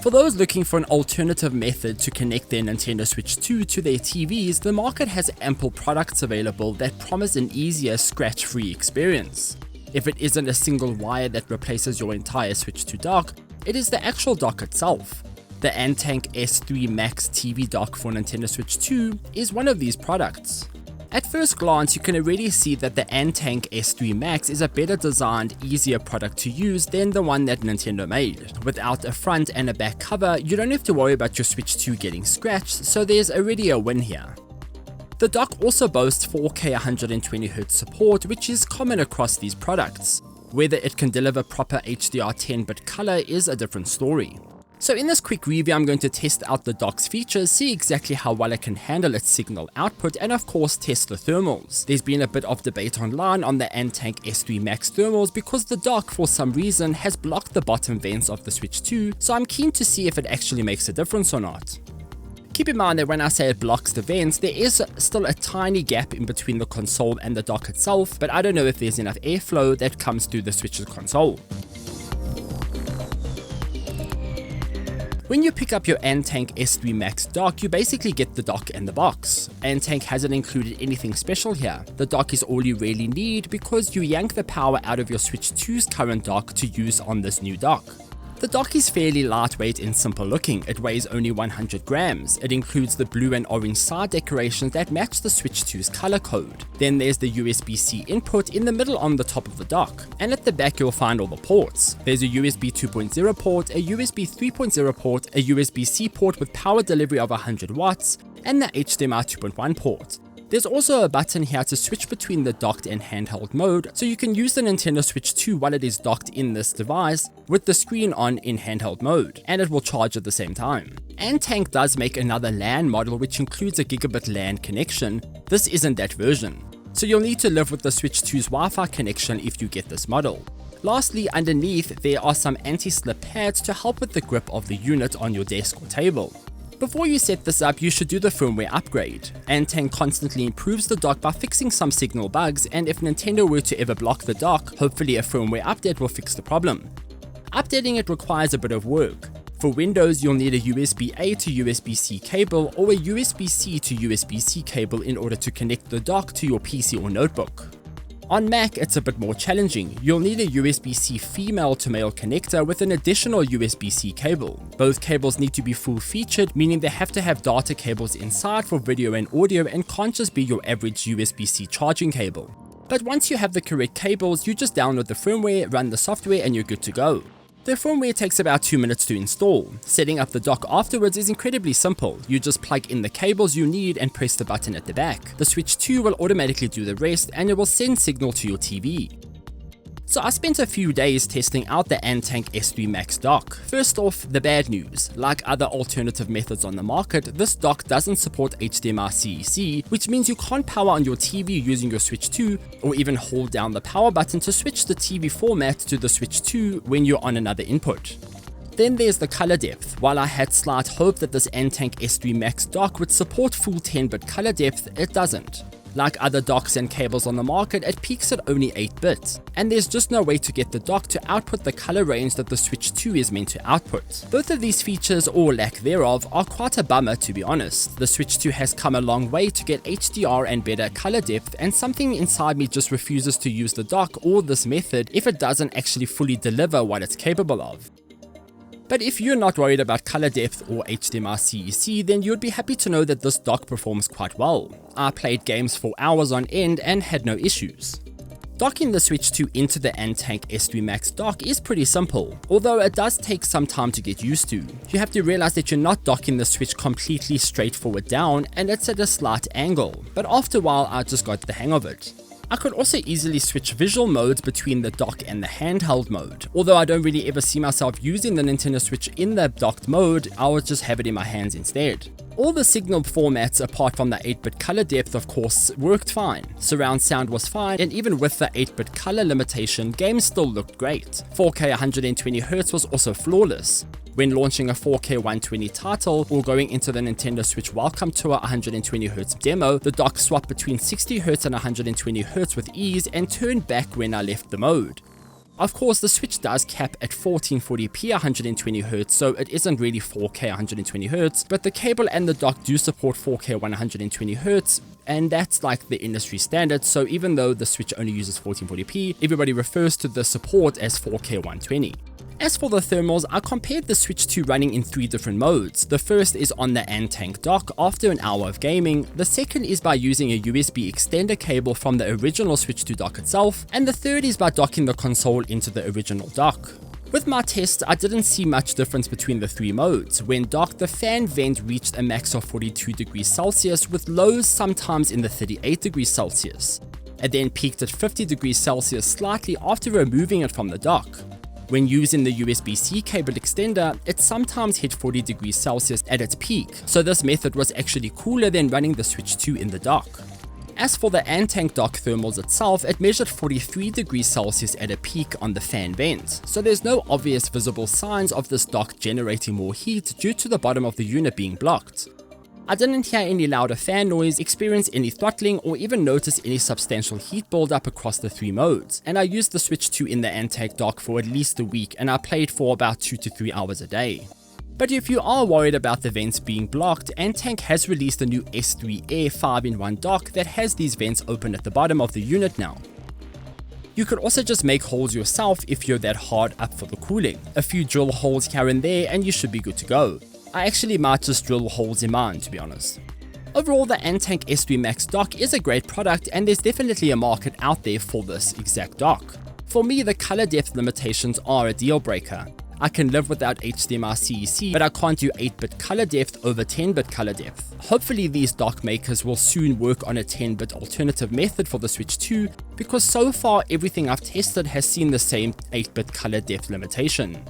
For those looking for an alternative method to connect their Nintendo Switch 2 to their TVs, the market has ample products available that promise an easier scratch-free experience. If it isn't a single wire that replaces your entire Switch 2 dock, it is the actual dock itself. The Antank S3 Max TV dock for Nintendo Switch 2 is one of these products. At first glance, you can already see that the Antank S3 Max is a better designed, easier product to use than the one that Nintendo made. Without a front and a back cover, you don't have to worry about your Switch 2 getting scratched, so there's already a win here. The dock also boasts 4K 120Hz support, which is common across these products. Whether it can deliver proper HDR 10-bit color is a different story. So in this quick review, I'm going to test out the dock's features, see exactly how well it can handle its signal output, and of course test the thermals. There's been a bit of debate online on the Antank S3 Max thermals because the dock for some reason has blocked the bottom vents of the Switch 2, so I'm keen to see if it actually makes a difference or not. Keep in mind that when I say it blocks the vents, there is still a tiny gap in between the console and the dock itself, but I don't know if there's enough airflow that comes through the Switch's console. When you pick up your Antank S3 Max dock, you basically get the dock and the box. Antank hasn't included anything special here. The dock is all you really need because you yank the power out of your Switch 2's current dock to use on this new dock. The dock is fairly lightweight and simple looking. It weighs only 100 grams. It includes the blue and orange side decorations that match the Switch 2's color code. Then there's the USB-C input in the middle on the top of the dock. And at the back you'll find all the ports. There's a USB 2.0 port, a USB 3.0 port, a USB-C port with power delivery of 100 watts, and the HDMI 2.1 port. There's also a button here to switch between the docked and handheld mode, so you can use the Nintendo Switch 2 while it is docked in this device with the screen on in handheld mode, and it will charge at the same time. Antank does make another LAN model which includes a gigabit LAN connection. This isn't that version, so you'll need to live with the Switch 2's Wi-Fi connection if you get this model. Lastly, underneath there are some anti-slip pads to help with the grip of the unit on your desk or table. Before you set this up, you should do the firmware upgrade. Antank constantly improves the dock by fixing some signal bugs, and if Nintendo were to ever block the dock, hopefully a firmware update will fix the problem. Updating it requires a bit of work. For Windows, you'll need a USB-A to USB-C cable or a USB-C to USB-C cable in order to connect the dock to your PC or notebook. On Mac, it's a bit more challenging. You'll need a USB-C female to male connector with an additional USB-C cable. Both cables need to be full-featured, meaning they have to have data cables inside for video and audio and can't just be your average USB-C charging cable. But once you have the correct cables, you just download the firmware, run the software, and you're good to go. The firmware takes about 2 minutes to install. Setting up the dock afterwards is incredibly simple. You just plug in the cables you need and press the button at the back. The Switch 2 will automatically do the rest and it will send signal to your TV. So I spent a few days testing out the Antank S3 Max dock. First off, the bad news. Like other alternative methods on the market, this dock doesn't support HDMI CEC, which means you can't power on your TV using your Switch 2, or even hold down the power button to switch the TV format to the Switch 2 when you're on another input. Then there's the color depth. While I had slight hope that this Antank S3 Max dock would support full 10-bit color depth, it doesn't. Like other docks and cables on the market, it peaks at only 8 bits, and there's just no way to get the dock to output the color range that the Switch 2 is meant to output. Both of these features, or lack thereof, are quite a bummer to be honest. The Switch 2 has come a long way to get HDR and better color depth, and something inside me just refuses to use the dock or this method if it doesn't actually fully deliver what it's capable of. But if you're not worried about color depth or HDMI CEC, then you'd be happy to know that this dock performs quite well. I played games for hours on end and had no issues. Docking the Switch 2 into the Antank S3 Max dock is pretty simple, although it does take some time to get used to. You have to realize that you're not docking the Switch completely straightforward down and it's at a slight angle, but after a while I just got the hang of it. I could also easily switch visual modes between the dock and the handheld mode. Although I don't really ever see myself using the Nintendo Switch in the docked mode, I would just have it in my hands instead. All the signal formats apart from the 8-bit color depth of course worked fine. Surround sound was fine, and even with the 8-bit color limitation, games still looked great. 4K 120Hz was also flawless. When launching a 4K 120 title or going into the Nintendo Switch Welcome Tour 120Hz demo, the dock swapped between 60Hz and 120Hz with ease and turned back when I left the mode. Of course, the Switch does cap at 1440p 120Hz, so it isn't really 4K 120Hz, but the cable and the dock do support 4K 120Hz, and that's like the industry standard, so even though the Switch only uses 1440p, everybody refers to the support as 4K 120. As for the thermals, I compared the Switch 2 running in 3 different modes. The first is on the Antank dock after an hour of gaming, the second is by using a USB extender cable from the original Switch 2 dock itself, and the third is by docking the console into the original dock. With my tests, I didn't see much difference between the 3 modes. When docked, the fan vent reached a max of 42 degrees Celsius with lows sometimes in the 38 degrees Celsius. It then peaked at 50 degrees Celsius slightly after removing it from the dock. When using the USB-C cable extender, it sometimes hit 40 degrees Celsius at its peak, so this method was actually cooler than running the Switch 2 in the dock. As for the Antank dock thermals itself, it measured 43 degrees Celsius at a peak on the fan vent, so there's no obvious visible signs of this dock generating more heat due to the bottom of the unit being blocked. I didn't hear any louder fan noise, experience any throttling, or even notice any substantial heat buildup across the 3 modes, and I used the Switch 2 in the Antank dock for at least a week and I played for about 2 to 3 hours a day. But if you are worried about the vents being blocked, Antank has released a new S3 Air 5-in-1 dock that has these vents open at the bottom of the unit now. You could also just make holes yourself if you're that hard up for the cooling. A few drill holes here and there and you should be good to go. I actually might just drill holes in mine, to be honest. Overall, the Antank S3 Max dock is a great product and there's definitely a market out there for this exact dock. For me, the color depth limitations are a deal breaker. I can live without HDMI CEC, but I can't do 8-bit color depth over 10-bit color depth. Hopefully these dock makers will soon work on a 10-bit alternative method for the Switch 2, because so far everything I've tested has seen the same 8-bit color depth limitation.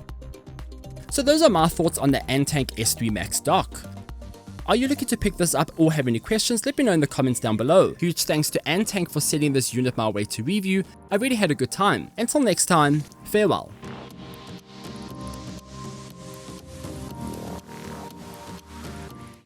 So those are my thoughts on the Antank S3 Max dock. Are you looking to pick this up or have any questions? Let me know in the comments down below. Huge thanks to Antank for sending this unit my way to review. I really had a good time. Until next time, farewell.